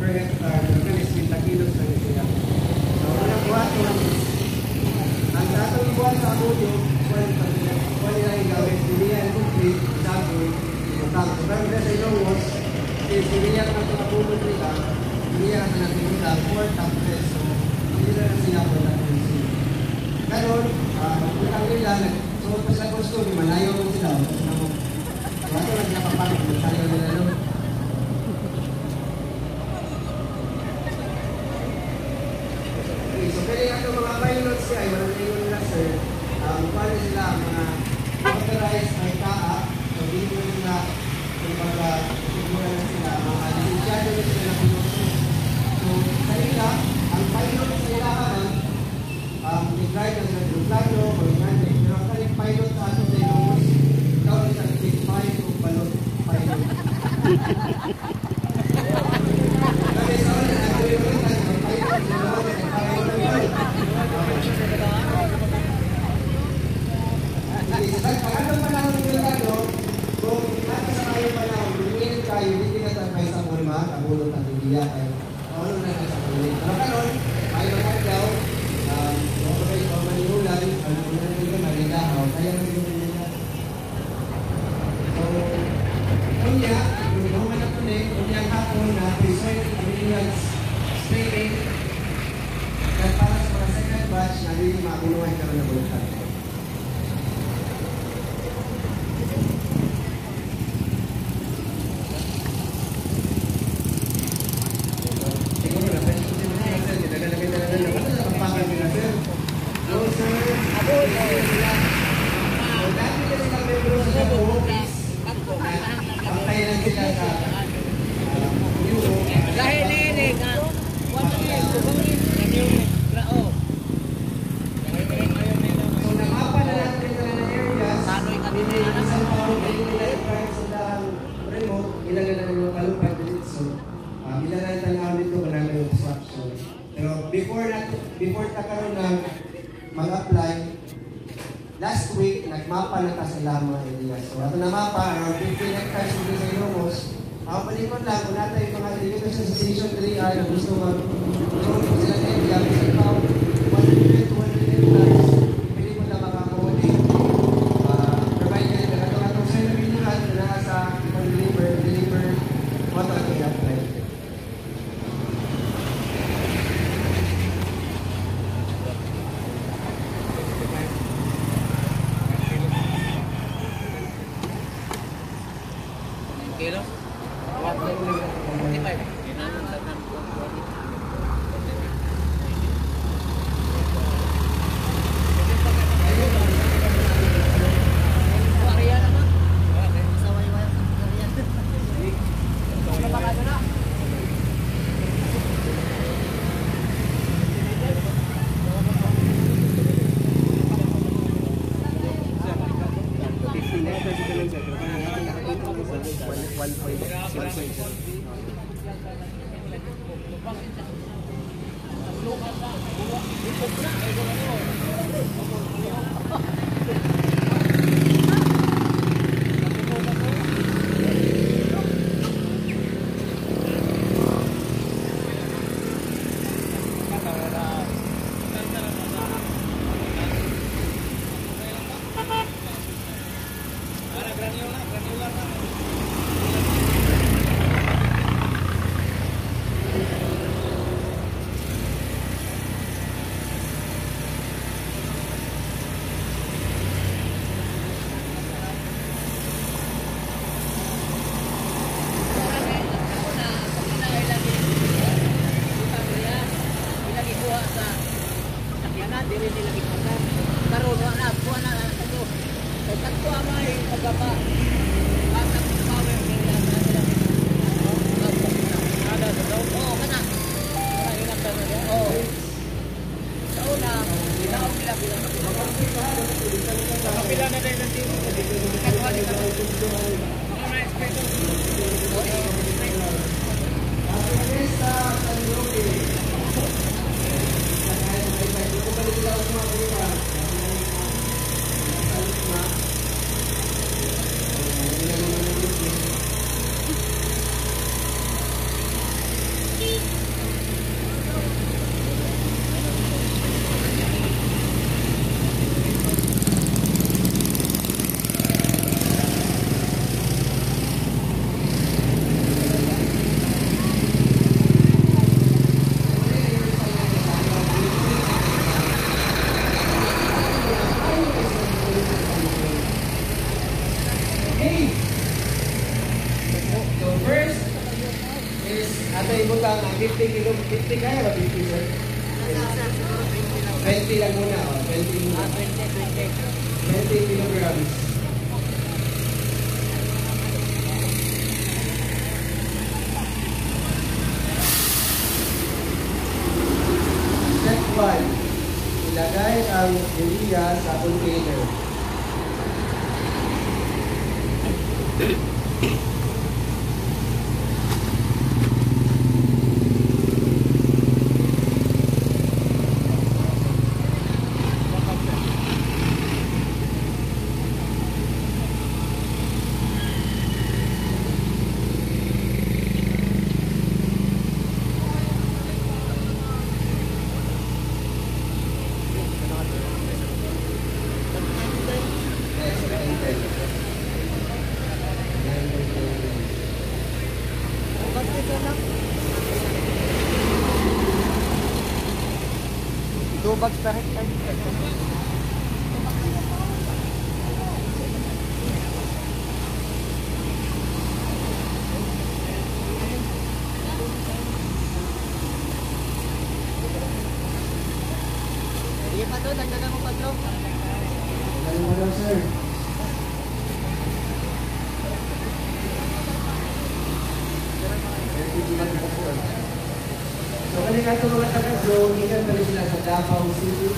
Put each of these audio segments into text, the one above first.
per hectare, nagkalis 50 kilos na siya. So, unang buhat naman is, ang tatong buhat sa abuyo, wala lang gawin, siniyan, complete, saboy, utang. So, pero sa ilongos, siniyan ang mga abuyo nila, siniyan ang nagtinulang, 4 tapos, so, hindi na siya po na pinsin. Ganon, utang nila, so, sa gusto, malayo mo sila, so, ato lang napapagod, malayo nila, no? So, kaya yung mga pilots siya, yung mga ngayon nila, sir, paano sila mga authorized ay kaa, so dito nila, yung mga sigura na sila, mga lisensyado na sila na piloto. So, kanila, ang pilots nila i-drive na sila yung plano, o yung handling, pero ang kaling pilot sa ato na yung ikaw na sa big 5 o balot pilot. Kasi sa wala, ako yung pilot, pag-anong panahon nyo tayo, kung nasa sa kayo panahon, lumingin kayo, hindi tinatagpay sa muna, kabulot at hindi kayo. Ano na sa kulit. Pero kanon, ay mga daw, okay, o maniulan, ano na nila, manilahaw, kaya nila nila. So, kunya, yung naman na kulit, kunya hapon na preserve ambulance training, at para sa mga second batch, na rin makunuhan ka na bulutan. Before takaroon ng mag-apply, last week, nagmapa na ka sa Lama Elias. So, ato na mapa, around 15 hectares dito sa Ilongos. Ako palikon lang, kung natin yung mga delivery sa Station 3R na gusto mag-roll po sila ng area, kasi ikaw, 100 hectares, pili mo lang makakawali. Provide ka rin, atong sa nabiliran, na sa deliver, what are the apply? Kilo? butang 50 kilo, 50 kaya ba 50 sir? 20 lang muna, 20 muna. 20 kilograms. Step 1. Ilagay ang urea sa container. Bags na rin. Sige pa doon, nagdagan mo pa doon. Nagdagan mo lang sir. So, kanina ito mga taga-bro, ikan pa rin sila sa Davao City.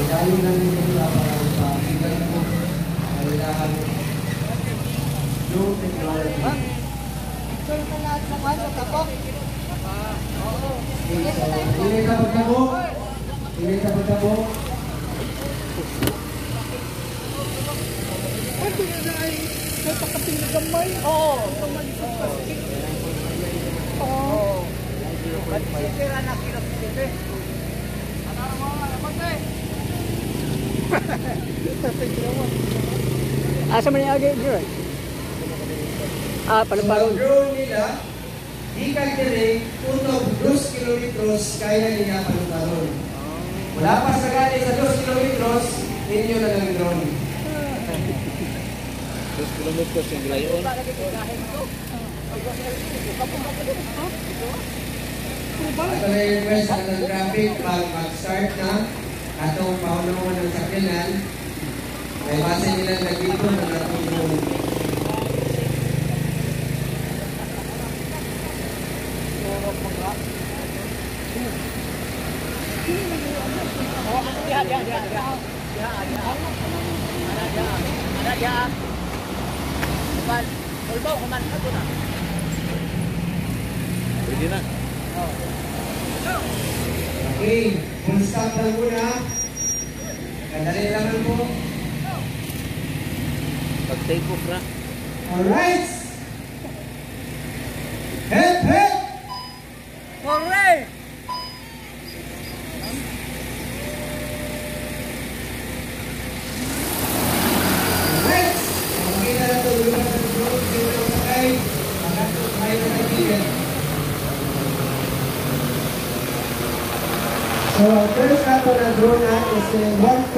Dahil lang nila sila para sa ikan po. Kailangan yung technology. Picture ka lahat sa kwan, sa tapok. Okay, so, hindi ka pagkabok. Hindi ka pagkabok. Ito na ay napakating na gamay. Oo. Tumalisod pa sige. Oo. Ba't sisira na kinapsite? Ano mo nga naman eh? Asa man yung agay, Joy? Palang-palang. So, drone nila, ikan dire, unog 2 kilometros, kaya nila palang-palang. Wala pa sa gali sa 2 kilometros, ninyo na lang drone. 2 kilometros yung layon. At na request ang traffic mag-start na atong paunahon ng sakyanan. May base nila nagdito na natulong. Pwede na. Okay, full stop lang muna. Kandali naman po. Pag-take off na. Alright! Hep, hep! Hooray! Alright! Makikita na ito, lupa sa drone, dito na sakay. Magkakot tayo na kaibigan. So, first nato na drone na is 1.06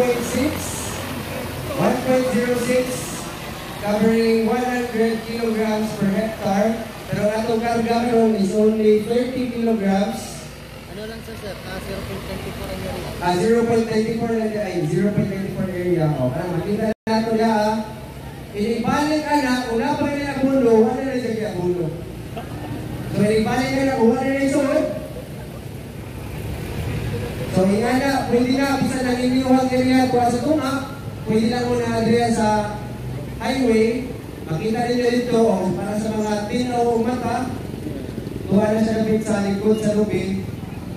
covering 100 kilograms per hectare. Pero atong karga ron is only 30 kilograms. Ano lang sa sir? 0.24 ang area. 0.24 na ay 0.24 area. O, makita na nato na inibalik ka na, kung na pa rin ang bulo, wala na siya ang bulo. So, inibalik ka na, kung wala na isulod. So, nga na, pwede na, bisa na niniwag area ko sa tumak, pwede lang muna area sa highway. Makita ninyo dito, para sa mga tinaw o mata, kuha na siya napit sa likod sa lubi.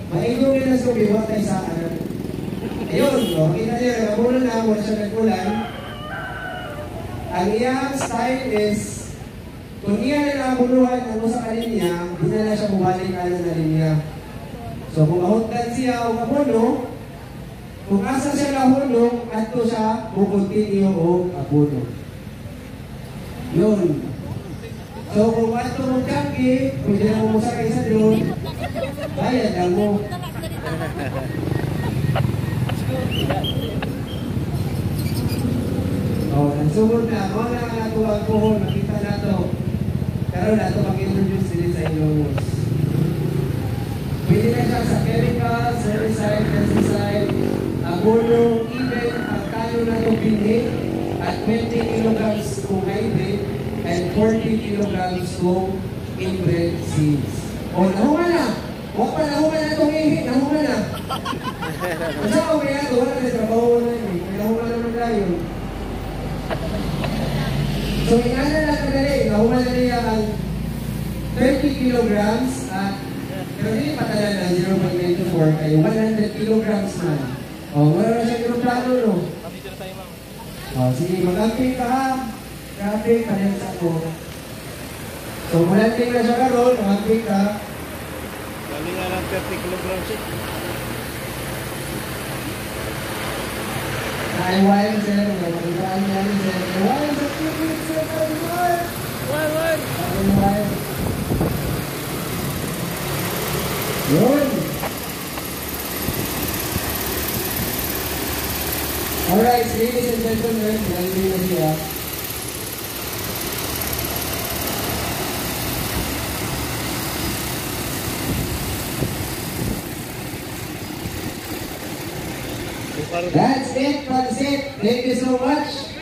Maigong nila sa lubi, huwag tayo sa ano. Ayun, makita niyo, namulan na, wala siya nagkulan. Ang iyang style is, kung iya na nakabuluhan ang usa ka linya, hindi na siya bumalik kanan na linya. So kung mahutdan siya o kapuno, kung asa siya nahulog, ato siya kukontinyo o kapuno. Yun. So kung ato mong kaki, pwede na mo musakay sa drone, bayad lang mo. Nagsugod na, mga na ang natuwag po, nakita na ito. Karoon na ito mag-introduce herbicide, pesticide, abono, even pagkano na ito pinit, at 20 kilograms kung hybrid, and 40 kilograms kung inbred seeds. O, nahunga na! Huwag pa nahunga na itong ihit, nahunga na! Kasi ako kaya ito, wala na trabaho na yun. May nahunga naman tayo. So, ingana lang kadali, nahunga na niya ang 30 kilograms at pero hindi patala na 0.94 kayo, 100 kilograms man. O, wala na siya kiloplano, no? O, sige, mag-amping ka ha. Mag-amping ka rin sa ko. So, mag-amping na siya karoon, mag-amping ka. Galing nga lang 30 kilograms eh. Naiwain, sir. Mag-iwaan niya rin, sir. Naiwain sa tubig, sir. Naiwain! Wait! Naiwain! Yun! Alright, ladies and gentlemen, nalilin na siya. That's it, that's it. Thank you so much.